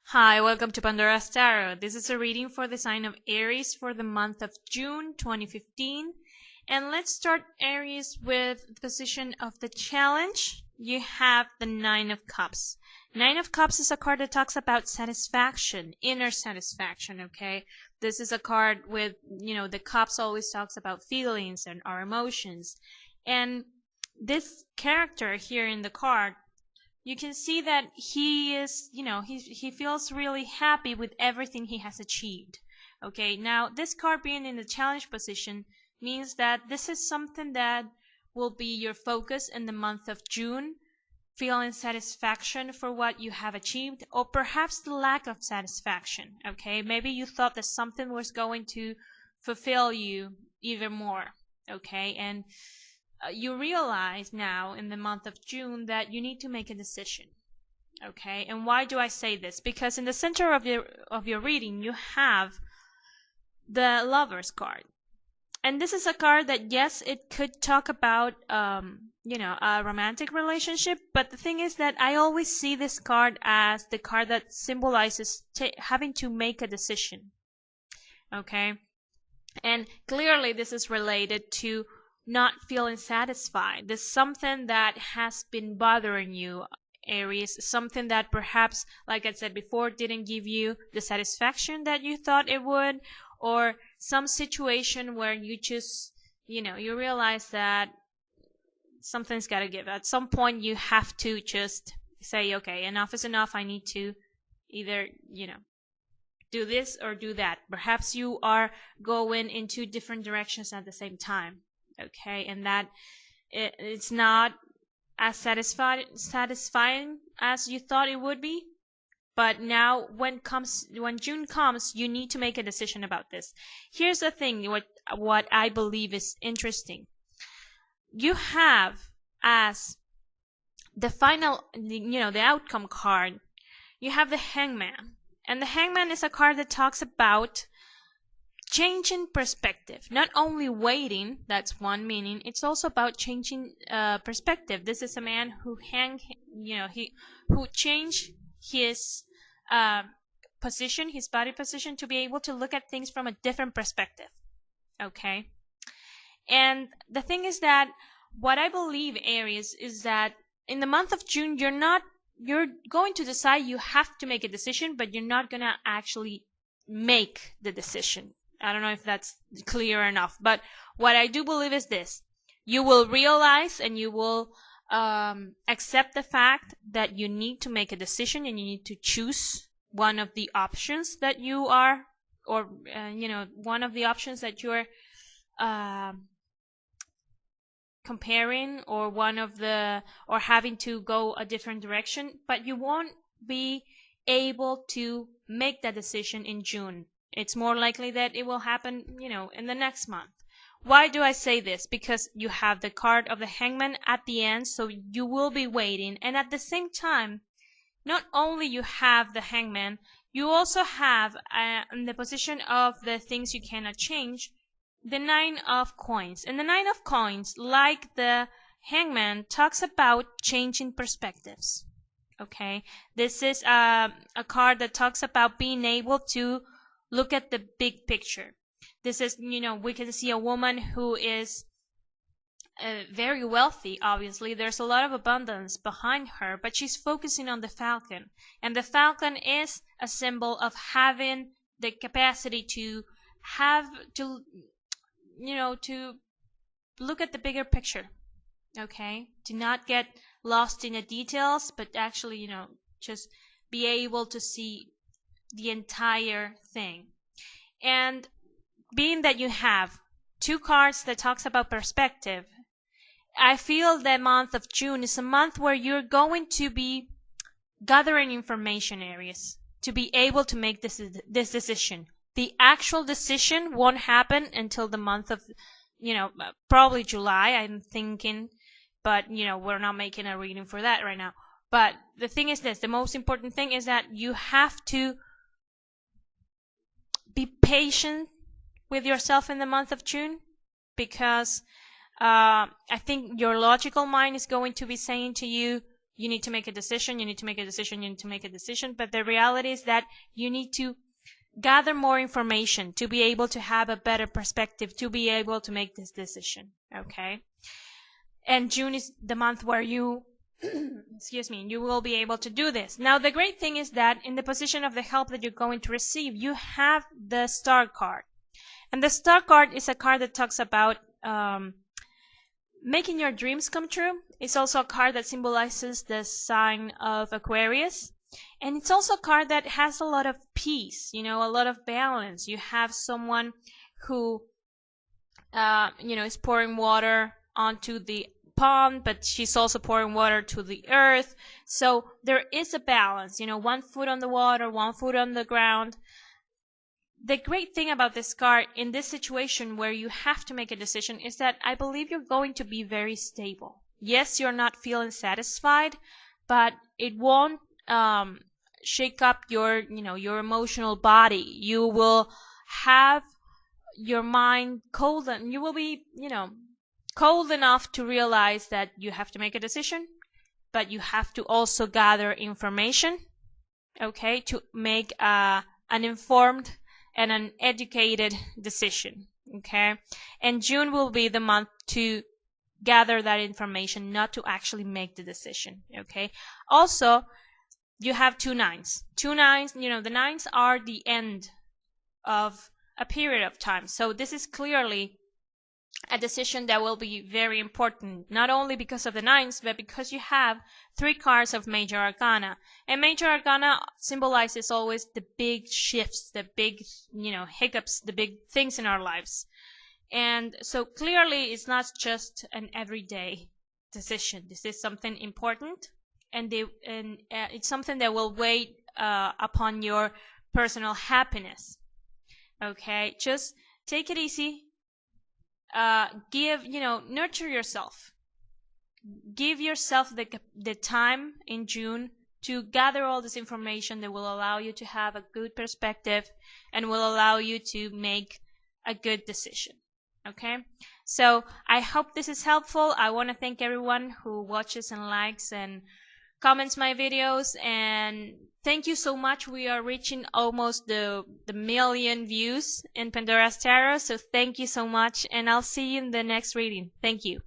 Hi, welcome to Pandora's Tarot. This is a reading for the sign of Aries for the month of June 2015. And let's start Aries with the position of the challenge. You have the Nine of Cups. Nine of Cups is a card that talks about satisfaction, inner satisfaction, okay? This is a card with, the cups always talks about feelings and our emotions. And this character here in the card, you can see that he is, he feels really happy with everything he has achieved. Okay, now this card being in the challenge position means that this is something that will be your focus in the month of June, feeling satisfaction for what you have achieved, or perhaps the lack of satisfaction. Okay, maybe you thought that something was going to fulfill you even more. Okay, and you realize now in the month of June that you need to make a decision. Okay, and why do I say this? Because in the center of your reading you have the Lovers card, and this is a card that, yes, it could talk about a romantic relationship, but the thing is that I always see this card as the card that symbolizes having to make a decision. Okay, and clearly this is related to not feeling satisfied. There's something that has been bothering you, Aries, something that perhaps, like I said before, didn't give you the satisfaction that you thought it would, or some situation where you just, you realize that something's got to give. At some point you have to just say, okay, enough is enough. I need to either, do this or do that. Perhaps you are going in two different directions at the same time. Okay, and that it's not as satisfying as you thought it would be. But now when June comes, you need to make a decision about this. Here's the thing, what I believe is interesting. You have as the final, the outcome card, you have the Hangman. And the Hangman is a card that talks about changing perspective. Not only waiting, that's one meaning, it's also about changing perspective. This is a man who who changed his position, his body position, to be able to look at things from a different perspective. Okay, and the thing is that what I believe, Aries, is that in the month of June you're going to decide, you have to make a decision, but you're not gonna actually make the decision. I don't know if that's clear enough, but what I do believe is this: you will realize and you will accept the fact that you need to make a decision and you need to choose one of the options that you are, or one of the options that you're comparing, or or having to go a different direction, but you won't be able to make that decision in June. It's more likely that it will happen, in the next month. Why do I say this? Because you have the card of the Hangman at the end, so you will be waiting. And at the same time, not only you have the Hangman, you also have, in the position of the things you cannot change, the Nine of Coins. And the Nine of Coins, like the Hangman, talks about changing perspectives. Okay, this is a card that talks about being able to look at the big picture. This is, we can see a woman who is very wealthy. Obviously, there's a lot of abundance behind her, but she's focusing on the falcon. And the falcon is a symbol of having the capacity to to look at the bigger picture. Okay, to not get lost in the details, but actually, just be able to see the entire thing. And being that you have two cards that talks about perspective, I feel the month of June is a month where you're going to be gathering information, Aries, to be able to make this decision. The actual decision won't happen until the month of, probably July, I'm thinking, but we're not making a reading for that right now. But the thing is this: the most important thing is that you have to be patient with yourself in the month of June, because I think your logical mind is going to be saying to you, you need to make a decision, you need to make a decision, you need to make a decision. But the reality is that you need to gather more information to be able to have a better perspective, to be able to make this decision. Okay? And June is the month where you excuse me, you will be able to do this. Now, the great thing is that in the position of the help that you're going to receive, you have the Star card. And the Star card is a card that talks about making your dreams come true. It's also a card that symbolizes the sign of Aquarius. And it's also a card that has a lot of peace, a lot of balance. You have someone who, is pouring water onto the pond, but she's also pouring water to the earth. So there is a balance, one foot on the water, one foot on the ground. The great thing about this card in this situation where you have to make a decision is that I believe you're going to be very stable. Yes, you're not feeling satisfied, but it won't shake up your emotional body. You will have your mind cold, and you will be, cold enough to realize that you have to make a decision, but you have to also gather information, okay, to make an informed and an educated decision. Okay, and June will be the month to gather that information, not to actually make the decision. Okay, also you have 2 nines. 2 nines, the nines are the end of a period of time. So this is clearly a decision that will be very important, not only because of the nines, but because you have 3 cards of Major Arcana. And Major Arcana symbolizes always the big shifts, the big, hiccups, the big things in our lives. And so clearly it's not just an everyday decision. This is something important, and it's something that will weigh upon your personal happiness. Okay, just take it easy. Nurture yourself. Give yourself the time in June to gather all this information that will allow you to have a good perspective and will allow you to make a good decision. Okay? So I hope this is helpful. I want to thank everyone who watches and likes and comments my videos, and thank you so much. We are reaching almost the million views in Pandora's Tarot, so thank you so much, and I'll see you in the next reading. Thank you.